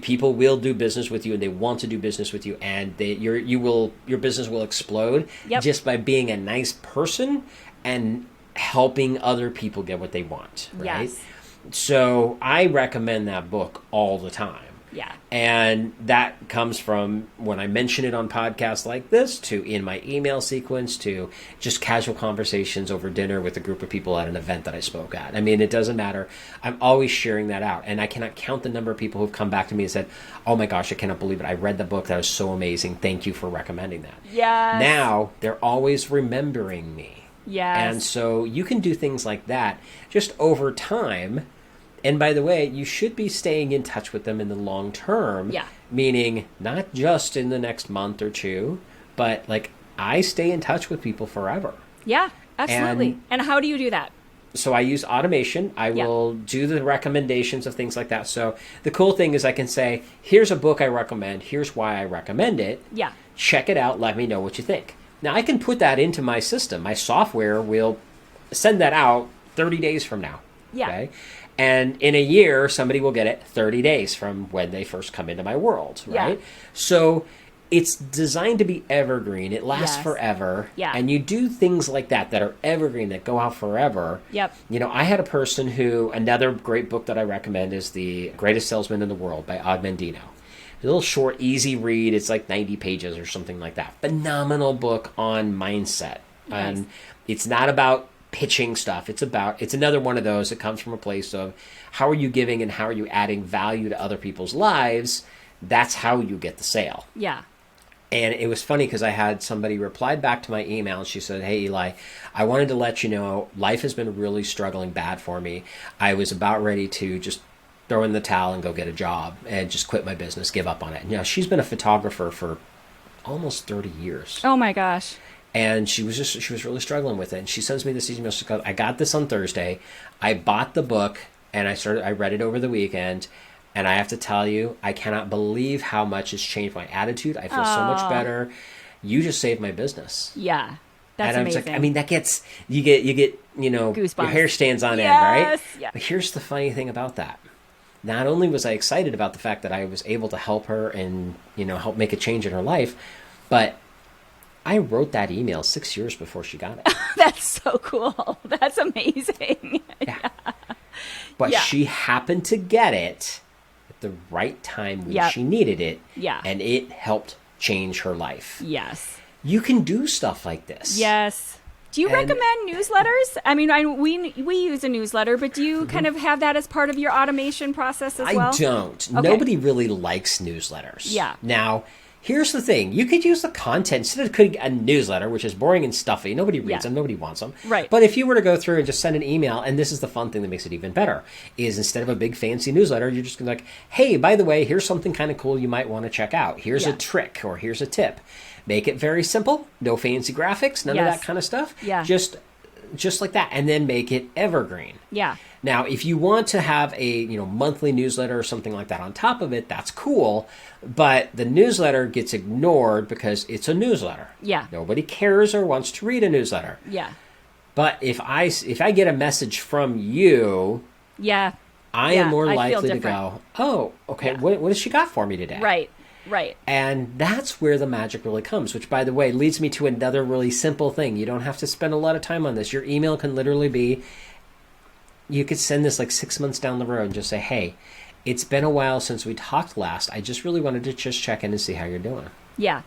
B: people will do business with you, and they want to do business with you, and your business will explode just by being a nice person and helping other people get what they want, right?
A: Yes.
B: So I recommend that book all the time.
A: Yeah.
B: And that comes from when I mention it on podcasts like this, to in my email sequence, to just casual conversations over dinner with a group of people at an event that I spoke at. I mean, it doesn't matter. I'm always sharing that out. And I cannot count the number of people who've come back to me and said, oh my gosh, I cannot believe it. I read the book. That was so amazing. Thank you for recommending that.
A: Yes.
B: Now they're always remembering me.
A: Yes.
B: And so you can do things like that just over time. And by the way, you should be staying in touch with them in the long term, meaning not just in the next month or two, but like I stay in touch with people forever.
A: Yeah, absolutely. And how do you do that?
B: So I use automation. I will do the recommendations of things like that. So the cool thing is I can say, here's a book I recommend. Here's why I recommend it.
A: Yeah.
B: Check it out. Let me know what you think. Now I can put that into my system. My software will send that out 30 days from now.
A: Yeah.
B: Okay? And in a year, somebody will get it 30 days from when they first come into my world, right?
A: Yeah.
B: So it's designed to be evergreen. It lasts forever.
A: Yeah.
B: And you do things like that are evergreen, that go out forever.
A: Yep.
B: I had a person who, another great book that I recommend is The Greatest Salesman in the World by Og Mandino. It's a little short, easy read. It's like 90 pages or something like that. Phenomenal book on mindset.
A: Nice.
B: And it's not about pitching stuff. It's another one of those that comes from a place of how are you giving and how are you adding value to other people's lives. That's how you get the sale.
A: Yeah.
B: And it was funny because I had somebody replied back to my email and she said, hey, Eli, I wanted to let you know life has been really struggling bad for me. I was about ready to just throw in the towel and go get a job and just quit my business, give up on it. And, she's been a photographer for almost 30 years.
A: Oh my gosh.
B: And she was really struggling with it. And she sends me this email. She goes, I got this on Thursday. I bought the book and I read it over the weekend. And I have to tell you, I cannot believe how much it's changed my attitude. I feel so much better. You just saved my business.
A: Yeah. That's
B: and
A: amazing.
B: I mean, that gets, you get,
A: goosebumps.
B: Your hair stands on end, right?
A: Yeah.
B: But here's the funny thing about that. Not only was I excited about the fact that I was able to help her and, help make a change in her life, but I wrote that email 6 years before she got it.
A: That's so cool. That's amazing.
B: Yeah. But she happened to get it at the right time when she needed it.
A: Yeah.
B: And it helped change her life.
A: Yes.
B: You can do stuff like this.
A: Yes. Do you recommend newsletters? I mean, we use a newsletter, but do you kind of have that as part of your automation process as well?
B: I don't.
A: Okay.
B: Nobody really likes newsletters.
A: Yeah.
B: Now, here's the thing. You could use the content instead of a newsletter, which is boring and stuffy. Nobody reads them. Nobody wants them.
A: Right.
B: But if you were to go through and just send an email, and this is the fun thing that makes it even better, is instead of a big fancy newsletter, you're just going to hey, by the way, here's something kind of cool you might want to check out. Here's a trick or here's a tip. Make it very simple. No fancy graphics. None of that kind of stuff.
A: Yeah.
B: Just just like that, and then make it evergreen.
A: Yeah.
B: Now, if you want to have a monthly newsletter or something like that on top of it, that's cool. But the newsletter gets ignored because it's a newsletter.
A: Yeah.
B: Nobody cares or wants to read a newsletter.
A: Yeah.
B: But if I get a message from you,
A: yeah,
B: I am more
A: I
B: likely
A: feel
B: to go, oh, okay, what has she got for me today?
A: Right. Right.
B: And that's where the magic really comes, which, by the way, leads me to another really simple thing. You don't have to spend a lot of time on this. Your email can literally be, you could send this like 6 months down the road and just say, hey, it's been a while since we talked last. I just really wanted to just check in and see how you're doing.
A: Yeah.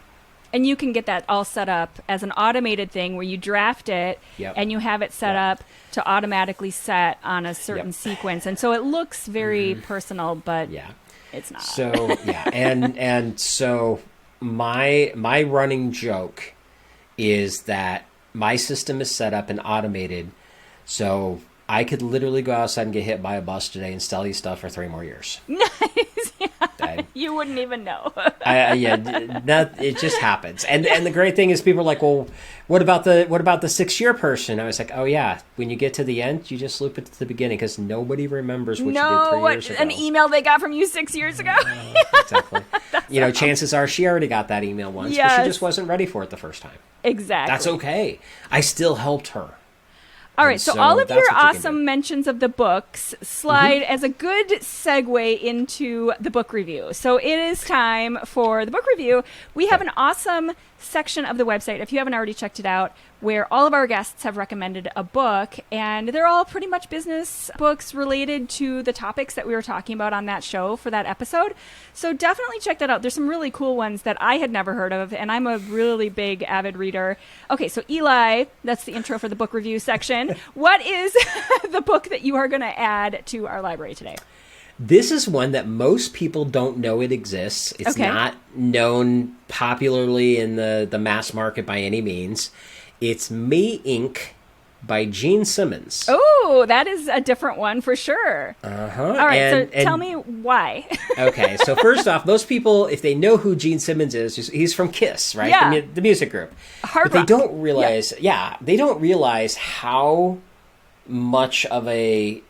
A: And you can get that all set up as an automated thing where you draft it and you have it set up to automatically set on a certain sequence. And so it looks very personal, but it's not.
B: So, and so my running joke is that my system is set up and automated, so I could literally go outside and get hit by a bus today and sell you stuff for 3 more years.
A: Nice. You wouldn't even know.
B: It just happens. And the great thing is people are like, well, what about the 6-year person? I was like, oh yeah, when you get to the end, you just loop it to the beginning because nobody remembers what you did 3 years ago.
A: An email they got from you 6 years ago.
B: Exactly. Chances are she already got that email once, but she just wasn't ready for it the first time.
A: Exactly.
B: That's okay. I still helped her.
A: All right, so all of your awesome mentions of the books slide as a good segue into the book review. So it is time for the book review. We have an awesome section of the website, if you haven't already checked it out, where all of our guests have recommended a book, and they're all pretty much business books related to the topics that we were talking about on that show for that episode. So definitely check that out. There's some really cool ones that I had never heard of, and I'm a really big avid reader. Okay, so Eli, that's the intro for the book review section. What is the book that you are going to add to our library today?
B: This is one that most people don't know it exists. It's not known popularly in the mass market by any means. It's Me, Inc. by Gene Simmons.
A: Oh, that is a different one for sure.
B: Uh-huh.
A: All right, so tell me why.
B: Okay, so first off, most people, if they know who Gene Simmons is, he's from Kiss, right?
A: Yeah.
B: The music group.
A: Hard
B: rock.
A: They
B: don't realize, they don't realize how much of a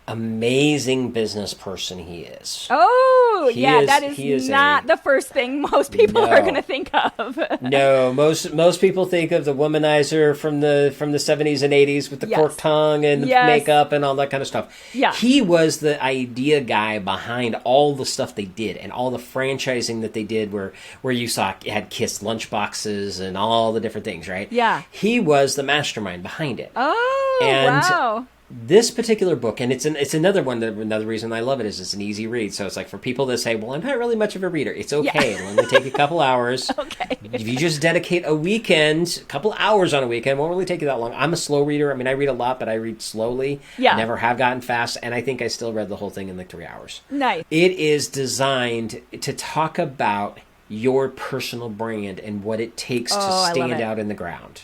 B: amazing business person he is.
A: Oh, that is not the first thing most people are going to think of.
B: No, most people think of the womanizer from the 70s and 80s with the forked tongue and the makeup and all that kind of stuff. Yeah. He was the idea guy behind all the stuff they did and all the franchising that they did where you saw it had Kiss lunchboxes and all the different things, right? Yeah. He was the mastermind behind it.
A: Oh, wow.
B: This particular book, and it's another one that another reason I love it is it's an easy read. So it's like for people that say, well, I'm not really much of a reader. It's okay. It'll only take a couple hours.
A: Okay.
B: If you just dedicate a couple hours on a weekend, it won't really take you that long. I'm a slow reader. I mean, I read a lot, but I read slowly. Yeah. I never have gotten fast, and I think I still read the whole thing in like 3 hours.
A: Nice.
B: It is designed to talk about your personal brand and what it takes to stand out in the ground.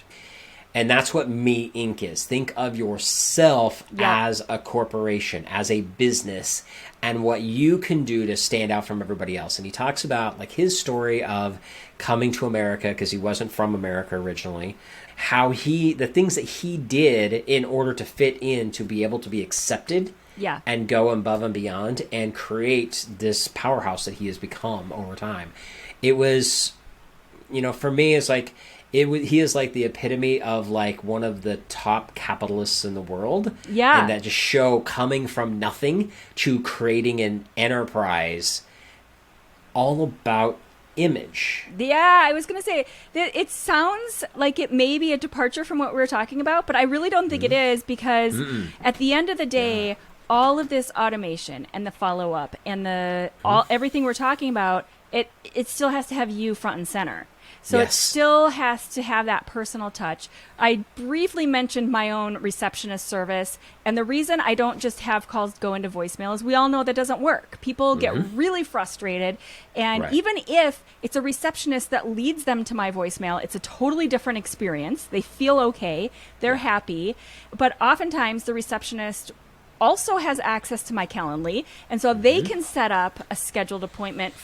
B: And that's what Me, Inc. is. Think of yourself as a corporation, as a business, and what you can do to stand out from everybody else. And he talks about like his story of coming to America because he wasn't from America originally, the things that he did in order to fit in, to be able to be accepted and go above and beyond and create this powerhouse that he has become over time. It was, for me, it's like, he is like the epitome of like one of the top capitalists in the world. Yeah. And that just show coming from nothing to creating an enterprise all about image.
A: Yeah, I was going to say that it sounds like it may be a departure from what we were talking about, but I really don't think it is because at the end of the day, all of this automation and the follow-up and everything we're talking about, it still has to have you front and center. So it still has to have that personal touch. I briefly mentioned my own receptionist service, and the reason I don't just have calls go into voicemail is we all know that doesn't work. People get really frustrated, and even if it's a receptionist that leads them to my voicemail, it's a totally different experience. They feel okay, they're happy, but oftentimes the receptionist also has access to my Calendly, and so they can set up a scheduled appointment,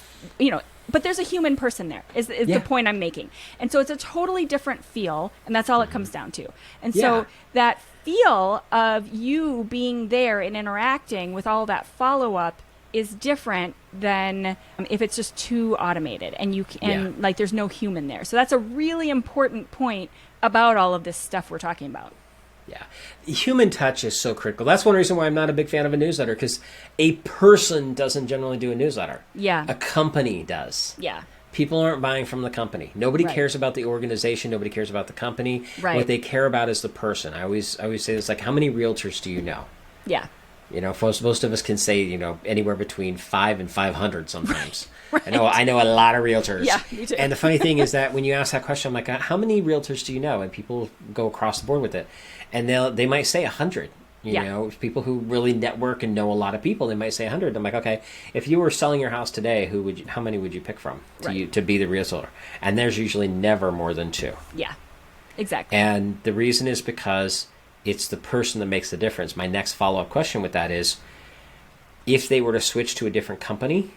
A: but there's a human person there is the point I'm making. And so it's a totally different feel, and that's all it comes down to. And so that feel of you being there and interacting with all that follow-up is different than if it's just too automated and like there's no human there. So that's a really important point about all of this stuff we're talking about.
B: Yeah. Human touch is so critical. That's one reason why I'm not a big fan of a newsletter, because a person doesn't generally do a newsletter. Yeah. A company does.
A: Yeah.
B: People aren't buying from the company. Nobody cares about the organization. Nobody cares about the company. Right. What they care about is the person. I always say this, like, how many realtors do you know?
A: Yeah.
B: You know, most of us can say, you know, anywhere between 5 and 500 sometimes. Right. I know a lot of realtors.
A: Yeah, me too.
B: And the funny thing is that when you ask that question, I'm like, how many realtors do you know? And people go across the board with it. And they might say 100. You know, people who really network and know a lot of people, they might say 100. I'm like, okay, if you were selling your house today, how many would you pick from to be the realtor? And there's usually never more than 2.
A: Yeah, exactly.
B: And the reason is because it's the person that makes the difference. My next follow-up question with that is, if they were to switch to a different company,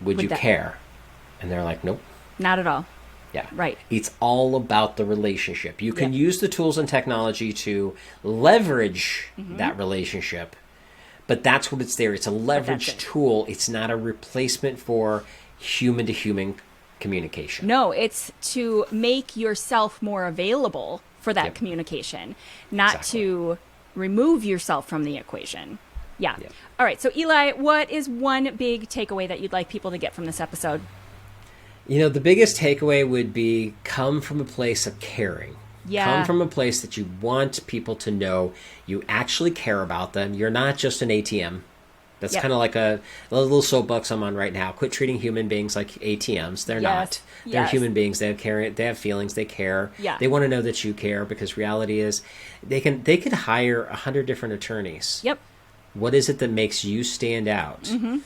B: would you care? And they're like, nope.
A: Not at all.
B: Yeah.
A: Right.
B: It's all about the relationship. You can use the tools and technology to leverage that relationship, but that's what it's there. It's a leverage tool. It's not a replacement for human-to-human communication.
A: No, it's to make yourself more available for that communication, not to remove yourself from the equation. Yeah. All right. So, Eli, what is one big takeaway that you'd like people to get from this episode?
B: You know, the biggest takeaway would be come from a place of caring. Yeah. Come from a place that you want people to know you actually care about them. You're not just an ATM. That's kind of like a little soapbox I'm on right now. Quit treating human beings like ATMs. They're not. They're human beings. They have feelings. They care. Yeah. They want to know that you care, because reality is they could hire 100 different attorneys. Yep. What is it that makes you stand out? Mm-hmm.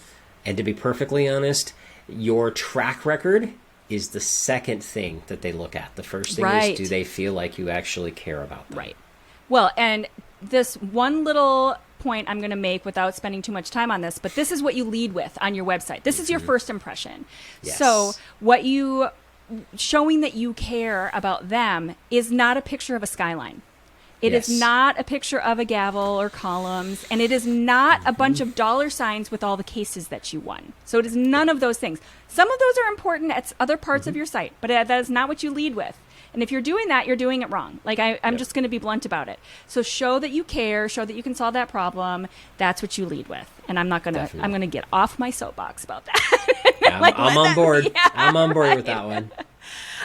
B: And to be perfectly honest, your track record is the second thing that they look at. The first thing is, do they feel like you actually care about them? Right. Well, and this one little point I'm going to make without spending too much time on this, but this is what you lead with on your website. This is your first impression. Yes. So showing that you care about them is not a picture of a skyline. It is not a picture of a gavel or columns, and it is not a bunch of dollar signs with all the cases that you won. So it is none of those things. Some of those are important at other parts of your site, but that is not what you lead with. And if you're doing that, you're doing it wrong. Like, I'm just going to be blunt about it. So show that you care, show that you can solve that problem. That's what you lead with. And I'm going to get off my soapbox about that. Yeah, I'm on board. I'm on board with that one.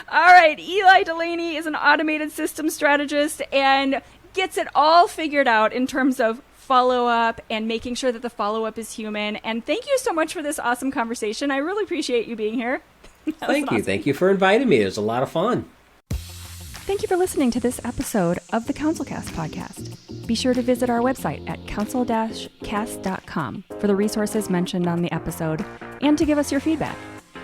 B: All right. Ely Delaney is an automated systems strategist and gets it all figured out in terms of follow-up and making sure that the follow-up is human. And thank you so much for this awesome conversation. I really appreciate you being here. Thank you. Thank you for inviting me. It was a lot of fun. Thank you for listening to this episode of the CouncilCast podcast. Be sure to visit our website at council-cast.com for the resources mentioned on the episode and to give us your feedback.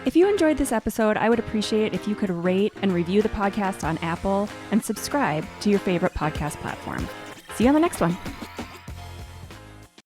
B: If you enjoyed this episode, I would appreciate if you could rate and review the podcast on Apple and subscribe to your favorite podcast platform. See you on the next one.